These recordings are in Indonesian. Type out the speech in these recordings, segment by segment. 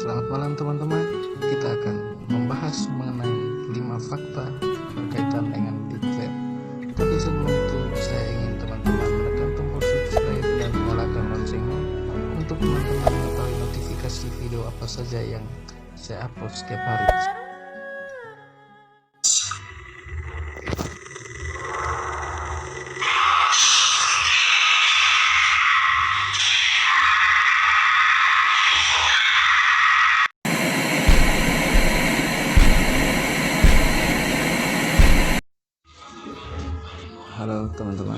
Selamat malam teman-teman. Kita akan membahas mengenai 5 fakta berkaitan dengan deep web. Tapi sebelum itu saya ingin teman-teman menekan tombol subscribe dan nyalakan loncengnya untuk teman-teman mengetahui notifikasi video apa saja yang saya upload setiap hari. Halo teman-teman,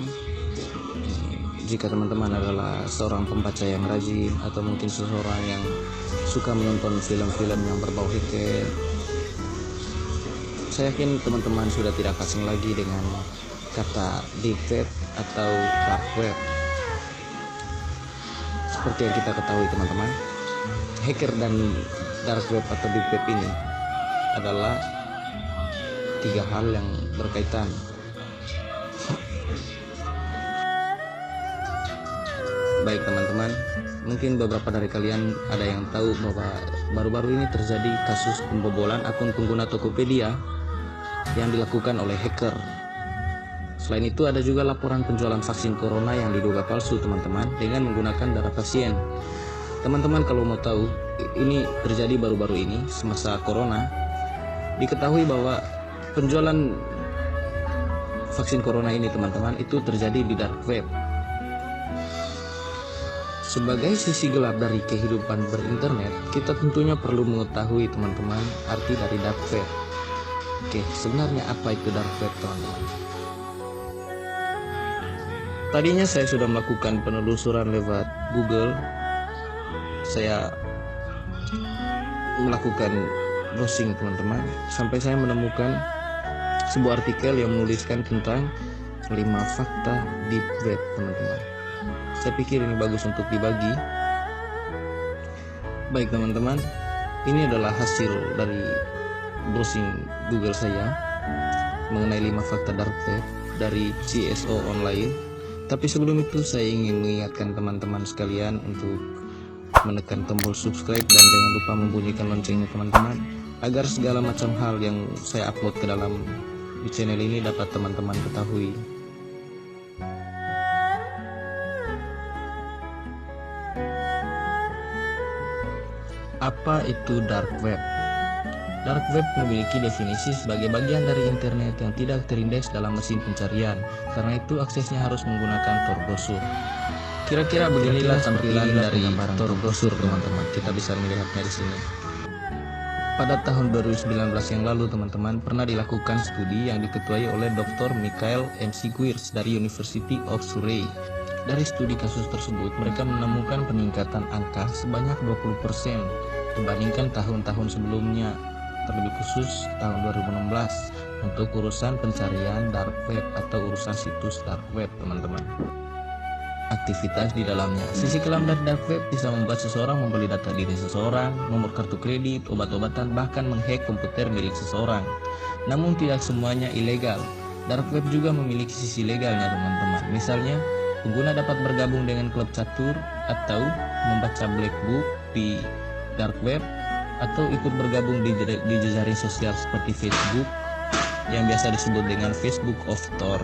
jika teman-teman adalah seorang pembaca yang rajin atau mungkin seseorang yang suka menonton film-film yang berbau hacker, saya yakin teman-teman sudah tidak asing lagi dengan kata deep web atau dark web. Seperti yang kita ketahui teman-teman, hacker dan dark web atau deep web ini adalah 3 hal yang berkaitan. Baik teman-teman, mungkin beberapa dari kalian ada yang tahu bahwa baru-baru ini terjadi kasus pembobolan akun pengguna Tokopedia yang dilakukan oleh hacker. Selain itu ada juga laporan penjualan vaksin corona yang diduga palsu teman-teman dengan menggunakan darah pasien. Teman-teman kalau mau tahu, ini terjadi baru-baru ini semasa corona. Diketahui bahwa penjualan vaksin corona ini teman-teman itu terjadi di dark web. Sebagai sisi gelap dari kehidupan berinternet, kita tentunya perlu mengetahui teman-teman arti dari dark web. Oke, sebenarnya apa itu dark web teman-teman? Tadinya saya sudah melakukan penelusuran lewat Google. Saya melakukan browsing teman-teman, sampai saya menemukan sebuah artikel yang menuliskan tentang 5 fakta deep web teman-teman. Saya pikir ini bagus untuk dibagi. Baik teman-teman, ini adalah hasil dari browsing Google saya mengenai 5 fakta dark web dari CSO Online. Tapi sebelum itu saya ingin mengingatkan teman-teman sekalian untuk menekan tombol subscribe dan jangan lupa membunyikan loncengnya teman-teman, agar segala macam hal yang saya upload ke dalam di channel ini dapat teman-teman ketahui. Apa itu dark web? Dark web memiliki definisi sebagai bagian dari internet yang tidak terindeks dalam mesin pencarian. Karena itu aksesnya harus menggunakan Tor browser. Kira-kira beginilah tampilan dari Tor browser teman-teman. Kita bisa melihatnya di sini. Pada tahun 2019 yang lalu teman-teman pernah dilakukan studi yang diketuai oleh Dr. Michael McGuinness dari University of Surrey. Dari studi kasus tersebut, mereka menemukan peningkatan angka sebanyak 20% dibandingkan tahun-tahun sebelumnya, terlebih khusus tahun 2016 untuk urusan pencarian dark web atau urusan situs dark web teman-teman. Aktivitas di dalamnya. Sisi kelam dari dark web bisa membuat seseorang membeli data diri seseorang, nomor kartu kredit, obat-obatan, bahkan menghack komputer milik seseorang. Namun tidak semuanya ilegal. Dark web juga memiliki sisi legalnya teman-teman. Misalnya, pengguna dapat bergabung dengan klub catur atau membaca black book di dark web atau ikut bergabung di jejaring sosial seperti Facebook yang biasa disebut dengan Facebook of Tor.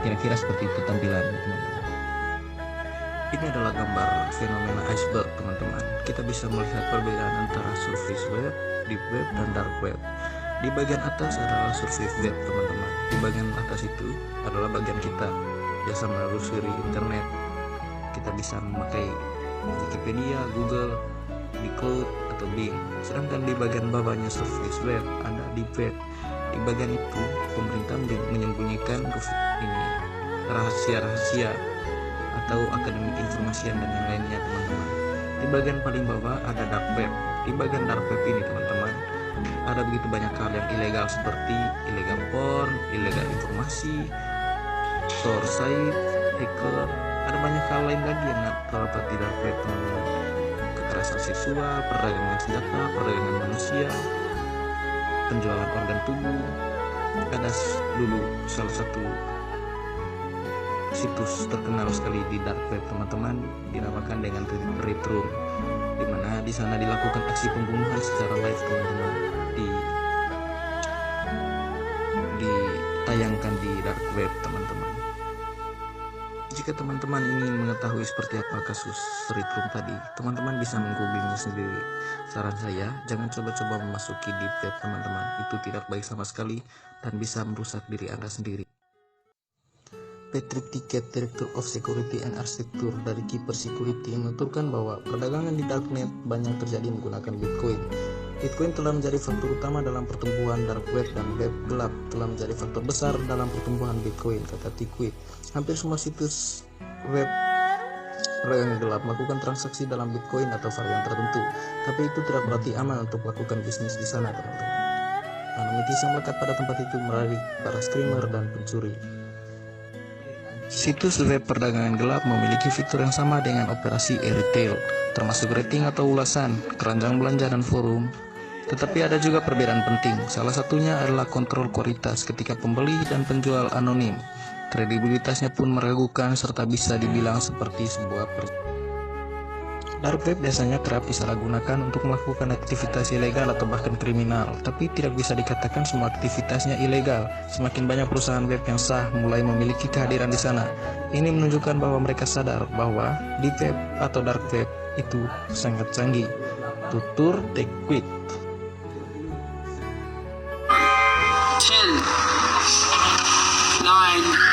Kira-kira seperti itu tampilan teman-teman. Ini adalah gambar fenomena iceberg teman-teman. Kita bisa melihat perbedaan antara surface web, deep web, dan dark web. Di bagian atas adalah surface web teman-teman. Di bagian atas itu adalah bagian kita biasa menelusuri internet. Kita bisa memakai Wikipedia, Google, Cloud atau Bing. Sedangkan di bagian bawahnya surface web ada deep web. Di bagian itu pemerintah menyembunyikan ini rahasia-rahasia atau akademik informasi dan yang lainnya teman-teman. Di bagian paling bawah ada dark web. Di bagian dark web ini teman-teman ada begitu banyak hal yang ilegal seperti illegal porn, illegal informasi, source site, hacker, ada banyak hal lain lagi yang terdapat di dark web teman-teman. Kekerasan seksual, perdagangan senjata, perdagangan manusia, penjualan organ tubuh. Ada dulu salah satu situs terkenal sekali di dark web teman-teman dinamakan dengan Red Room, dimana di sana dilakukan aksi pembunuhan secara live, teman-teman, ditayangkan di dark web, teman-teman. Jika teman-teman ingin mengetahui seperti apa kasus street room tadi, teman-teman bisa menggooglingnya sendiri. Saran saya, jangan coba-coba memasuki deep web, teman-teman. Itu tidak baik sama sekali dan bisa merusak diri Anda sendiri. Patrick Ticket, Director of Security and Architecture dari Keeper Security, menuturkan bahwa perdagangan di darknet banyak terjadi menggunakan Bitcoin. Bitcoin telah menjadi faktor utama dalam pertumbuhan dark web, dan web gelap telah menjadi faktor besar dalam pertumbuhan Bitcoin, kata Tiquit. Hampir semua situs web yang gelap melakukan transaksi dalam Bitcoin atau varian tertentu, tapi itu tidak berarti aman untuk melakukan bisnis di sana, teman-teman. Anonimitas yang melekat pada tempat itu menarik para scammer dan pencuri. Situs web perdagangan gelap memiliki fitur yang sama dengan operasi e-retail, termasuk rating atau ulasan, keranjang belanja, dan forum. Tetapi ada juga perbedaan penting. Salah satunya adalah kontrol kualitas ketika pembeli dan penjual anonim. Kredibilitasnya pun meragukan serta bisa dibilang seperti sebuah Dark web biasanya kerap disalahgunakan untuk melakukan aktivitas ilegal atau bahkan kriminal, tapi tidak bisa dikatakan semua aktivitasnya ilegal. Semakin banyak perusahaan web yang sah mulai memiliki kehadiran di sana. Ini menunjukkan bahwa mereka sadar bahwa deep web atau dark web itu sangat canggih. Tutur Tiquit. 10, 9,